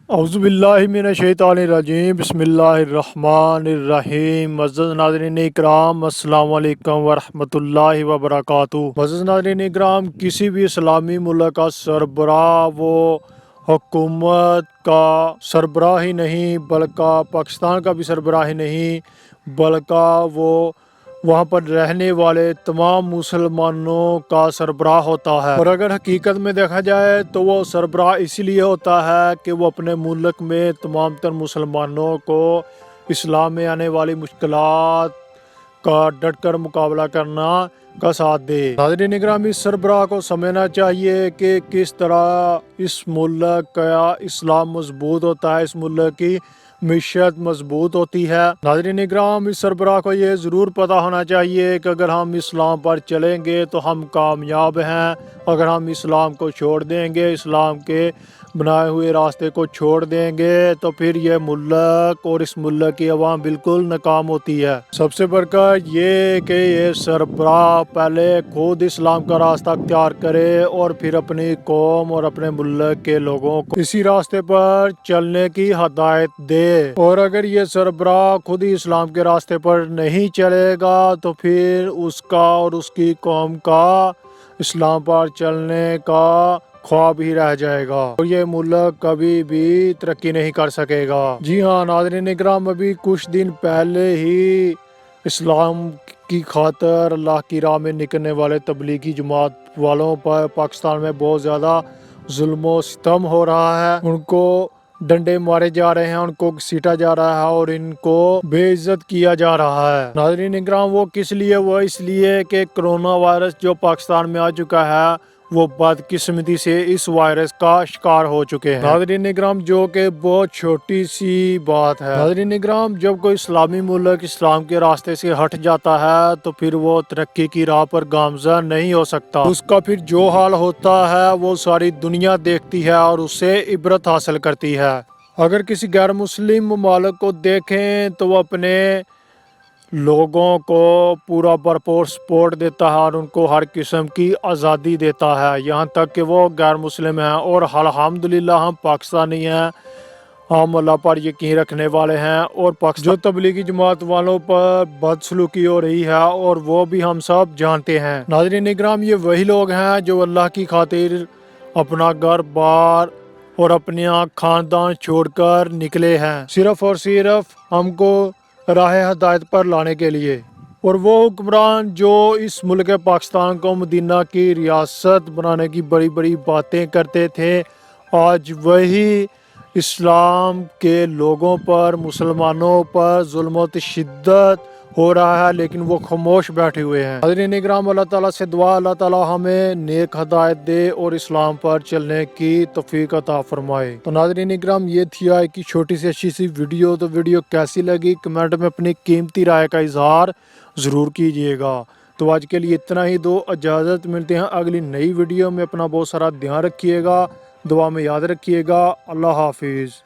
اعوذ باللہ من الشیطان الرجیم، بسم اللہ الرحمن الرحیم۔ معزز ناظرین اکرام، السلام علیکم ورحمۃ اللہ وبرکاتہ۔ معزز ناظرین اکرام، کسی بھی اسلامی ملک کا سربراہ وہ حکومت کا سربراہ ہی نہیں بلکہ پاکستان کا بھی سربراہ ہی نہیں، بلکہ وہ وہاں پر رہنے والے تمام مسلمانوں کا سربراہ ہوتا ہے۔ اور اگر حقیقت میں دیکھا جائے تو وہ سربراہ اس لیے ہوتا ہے کہ وہ اپنے ملک میں تمام تر مسلمانوں کو اسلام میں آنے والی مشکلات کا ڈٹ کر مقابلہ کرنا کا ساتھ دے۔ ناظرین اکرام، اس سربراہ کو سمجھنا چاہیے کہ کس طرح اس ملک کا اسلام مضبوط ہوتا ہے، اس ملک کی معیشت مضبوط ہوتی ہے۔ ناظرین اکرام، اس سربراہ کو یہ ضرور پتہ ہونا چاہیے کہ اگر ہم اسلام پر چلیں گے تو ہم کامیاب ہیں، اگر ہم اسلام کو چھوڑ دیں گے، اسلام کے بنائے ہوئے راستے کو چھوڑ دیں گے تو پھر یہ ملک اور اس ملک کی عوام بالکل ناکام ہوتی ہے۔ سب سے بڑھ کر یہ کہ یہ سربراہ پہلے خود اسلام کا راستہ اختیار کرے اور پھر اپنی قوم اور اپنے ملک کے لوگوں کو اسی راستے پر چلنے کی ہدایت دے۔ اور اگر یہ سربراہ خود ہی اسلام کے راستے پر نہیں چلے گا تو پھر اس کا اور اس کی قوم کا اسلام پر چلنے کا خواب ہی رہ جائے گا اور یہ ملک کبھی بھی ترقی نہیں کر سکے گا۔ جی ہاں ناظرین اکرام، ابھی کچھ دن پہلے ہی اسلام کی خاطر اللہ کی راہ میں نکلنے والے تبلیغی جماعت والوں پر پاکستان میں بہت زیادہ ظلم و ستم ہو رہا ہے۔ ان کو ڈنڈے مارے جا رہے ہیں، ان کو سیٹا جا رہا ہے اور ان کو بے عزت کیا جا رہا ہے۔ ناظرین اکرام، وہ کس لیے؟ وہ اس لیے کہ کرونا وائرس جو پاکستان میں آ چکا ہے وہ بدقسمتی سے اس وائرس کا شکار ہو چکے ہیں۔ ناظرین اکرام، جو کہ بہت چھوٹی سی بات ہے۔ ناظرین اکرام، جب کوئی اسلامی ملک اسلام کے راستے سے ہٹ جاتا ہے تو پھر وہ ترقی کی راہ پر گامزن نہیں ہو سکتا۔ اس کا پھر جو حال ہوتا ہے وہ ساری دنیا دیکھتی ہے اور اس سے عبرت حاصل کرتی ہے۔ اگر کسی غیر مسلم ممالک کو دیکھیں تو وہ اپنے لوگوں کو پورا بھرپور سپورٹ دیتا ہے اور ان کو ہر قسم کی آزادی دیتا ہے، یہاں تک کہ وہ غیر مسلم ہیں۔ اور الحمدللہ ہم پاکستانی ہیں، ہم اللہ پر یقین رکھنے والے ہیں، اور جو تبلیغی جماعت والوں پر بدسلوکی ہو رہی ہے اور وہ بھی ہم سب جانتے ہیں۔ ناظرین اکرام، یہ وہی لوگ ہیں جو اللہ کی خاطر اپنا گھر بار اور اپنا خاندان چھوڑ کر نکلے ہیں، صرف اور صرف ہم کو راہ ہدایت پر لانے کے لیے۔ اور وہ حکمران جو اس ملک پاکستان کو مدینہ کی ریاست بنانے کی بڑی بڑی باتیں کرتے تھے، آج وہی اسلام کے لوگوں پر، مسلمانوں پر ظلم و تشدد ہو رہا ہے، لیکن وہ خاموش بیٹھے ہوئے ہیں۔ ناظرین اکرام، اللہ تعالیٰ سے دعا اللہ تعالیٰ ہمیں نیک ہدایت دے اور اسلام پر چلنے کی توفیق عطا فرمائے۔ تو ناظرین اکرام، یہ تھی آج کی چھوٹی سی اچھی سی ویڈیو۔ تو ویڈیو کیسی لگی کمنٹ میں اپنی قیمتی رائے کا اظہار ضرور کیجیے گا۔ تو آج کے لیے اتنا ہی، دو اجازت، ملتے ہیں اگلی نئی ویڈیو میں۔ اپنا بہت سارا دھیان رکھیے گا، دعا میں یاد رکھیے گا۔ اللہ حافظ۔